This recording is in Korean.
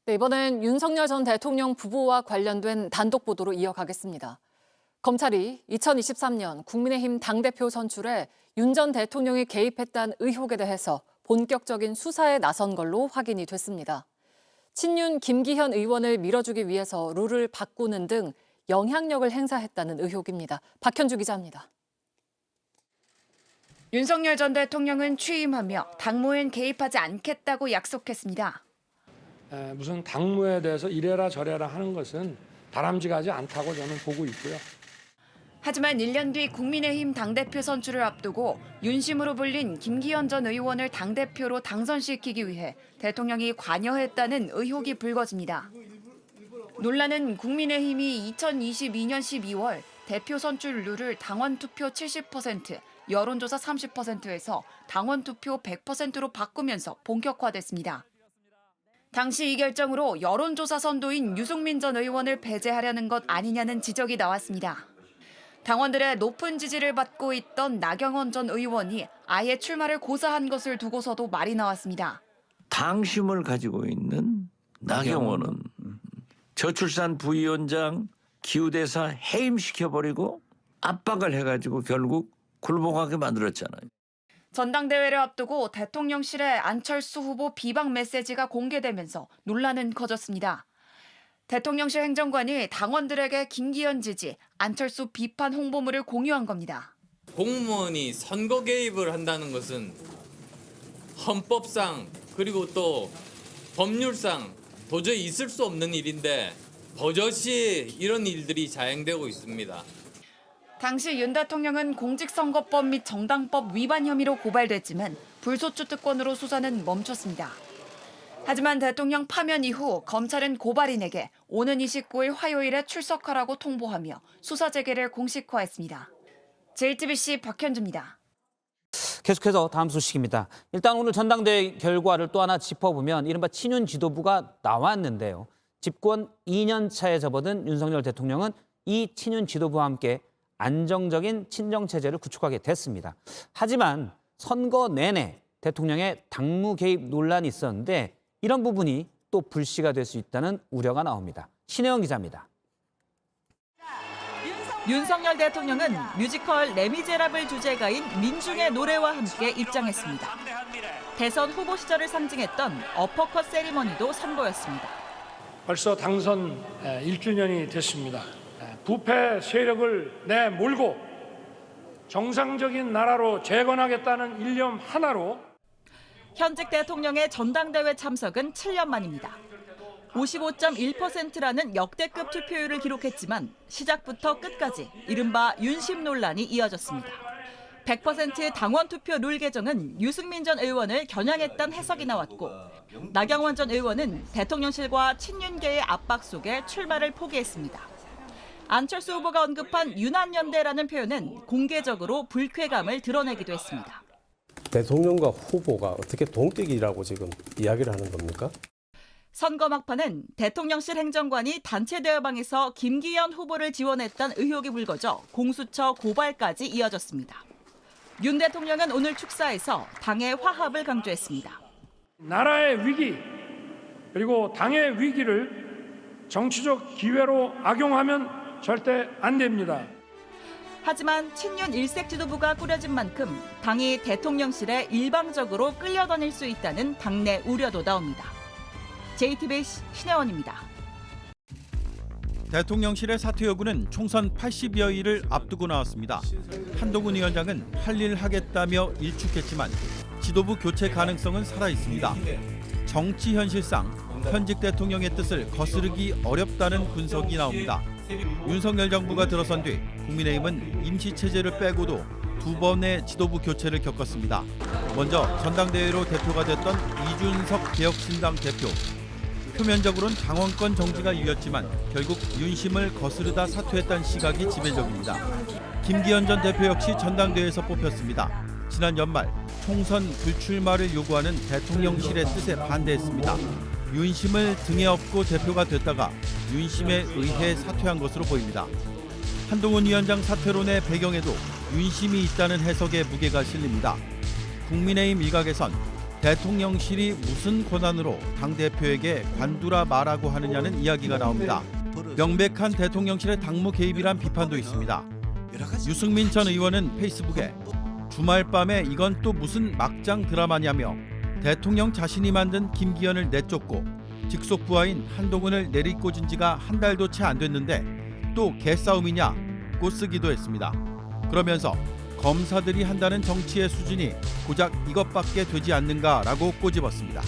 네, 이번엔 윤석열 전 대통령 부부와 관련된 단독 보도로 이어가겠습니다. 검찰이 2023년 국민의힘 당대표 선출에 윤 전 대통령이 개입했다는 의혹에 대해서 본격적인 수사에 나선 걸로 확인이 됐습니다. 친윤 김기현 의원을 밀어주기 위해서 룰을 바꾸는 등 영향력을 행사했다는 의혹입니다. 박현주 기자입니다. 윤석열 전 대통령은 취임하며 당무엔 개입하지 않겠다고 약속했습니다. 무슨 당무에 대해서 이래라 저래라 하는 것은 바람직하지 않다고 저는 보고 있고요. 하지만 1년 뒤 국민의힘 당대표 선출을 앞두고 윤심으로 불린 김기현 전 의원을 당대표로 당선시키기 위해 대통령이 관여했다는 의혹이 불거집니다. 논란은 국민의힘이 2022년 12월 대표 선출 룰을 당원 투표 70%, 여론조사 30%에서 당원 투표 100%로 바꾸면서 본격화됐습니다. 당시 이 결정으로 여론조사 선도인 유승민 전 의원을 배제하려는 것 아니냐는 지적이 나왔습니다. 당원들의 높은 지지를 받고 있던 나경원 전 의원이 아예 출마를 고사한 것을 두고서도 말이 나왔습니다. 당심을 가지고 있는 나경원은 저출산 부위원장 기후대사 해임시켜버리고 압박을 해가지고 결국 굴복하게 만들었잖아요. 전당대회를 앞두고 대통령실의 안철수 후보 비방 메시지가 공개되면서 논란은 커졌습니다. 대통령실 행정관이 당원들에게 김기현 지지, 안철수 비판 홍보물을 공유한 겁니다. 공무원이 선거 개입을 한다는 것은 헌법상 그리고 또 법률상 도저히 있을 수 없는 일인데 버젓이 이런 일들이 자행되고 있습니다. 당시 윤 대통령은 공직선거법 및 정당법 위반 혐의로 고발됐지만 불소추 특권으로 수사는 멈췄습니다. 하지만 대통령 파면 이후 검찰은 고발인에게 오는 29일 화요일에 출석하라고 통보하며 수사 재개를 공식화했습니다. JTBC 박현주입니다. 계속해서 다음 소식입니다. 일단 오늘 전당대회 결과를 또 하나 짚어보면 이른바 친윤 지도부가 나왔는데요. 집권 2년 차에 접어든 윤석열 대통령은 이 친윤 지도부와 함께 안정적인 친정체제를 구축하게 됐습니다. 하지만 선거 내내 대통령의 당무 개입 논란이 있었는데 이런 부분이 또 불씨가 될 수 있다는 우려가 나옵니다. 신혜영 기자입니다. 윤석열 대통령은 뮤지컬 레미제라블 주제가인 민중의 노래와 함께 입장했습니다. 대선 후보 시절을 상징했던 어퍼컷 세리머니도 선보였습니다. 벌써 당선 1주년이 됐습니다. 부패 세력을 내몰고 정상적인 나라로 재건하겠다는 일념 하나로 현직 대통령의 전당대회 참석은 7년 만입니다. 55.1%라는 역대급 투표율을 기록했지만 시작부터 끝까지 이른바 윤심 논란이 이어졌습니다. 100% 당원 투표 룰 개정은 유승민 전 의원을 겨냥했다는 해석이 나왔고 나경원 전 의원은 대통령실과 친윤계의 압박 속에 출마를 포기했습니다. 안철수 후보가 언급한 윤한연대라는 표현은 공개적으로 불쾌감을 드러내기도 했습니다. 대통령과 후보가 어떻게 동격이라고 지금 이야기를 하는 겁니까? 선거 막판은 대통령실 행정관이 단체 대화방에서 김기현 후보를 지원했다는 의혹이 불거져 공수처 고발까지 이어졌습니다. 윤 대통령은 오늘 축사에서 당의 화합을 강조했습니다. 나라의 위기 그리고 당의 위기를 정치적 기회로 악용하면 절대 안 됩니다. 하지만 친윤 일색 지도부가 꾸려진 만큼 당이 대통령실에 일방적으로 끌려다닐 수 있다는 당내 우려도 나옵니다. JTBC 신혜원입니다. 대통령실의 사퇴 여부는 총선 80여일을 앞두고 나왔습니다. 한동훈 위원장은 할 일 하겠다며 일축했지만 지도부 교체 가능성은 살아있습니다. 정치 현실상 현직 대통령의 뜻을 거스르기 어렵다는 분석이 나옵니다. 윤석열 정부가 들어선 뒤 국민의힘은 임시체제를 빼고도 2번의 지도부 교체를 겪었습니다. 먼저 전당대회로 대표가 됐던 이준석 개혁신당 대표. 표면적으로는 당원권 정지가 이었지만 결국 윤심을 거스르다 사퇴했다는 시각이 지배적입니다. 김기현 전 대표 역시 전당대회에서 뽑혔습니다. 지난 연말 총선 불출마를 요구하는 대통령실의 뜻에 반대했습니다. 윤심을 등에 업고 대표가 됐다가 윤심에 의해 사퇴한 것으로 보입니다. 한동훈 위원장 사퇴론의 배경에도 윤심이 있다는 해석에 무게가 실립니다. 국민의힘 일각에선 대통령실이 무슨 권한으로 당대표에게 관두라 말하고 하느냐는 이야기가 나옵니다. 명백한 대통령실의 당무 개입이란 비판도 있습니다. 유승민 전 의원은 페이스북에 주말 밤에 이건 또 무슨 막장 드라마냐며 대통령 자신이 만든 김기현을 내쫓고 직속 부하인 한동훈을 내리꽂은 지가 한 달도 채 안 됐는데 또 개싸움이냐고 쓰기도 했습니다. 그러면서 검사들이 한다는 정치의 수준이 고작 이것밖에 되지 않는가라고 꼬집었습니다.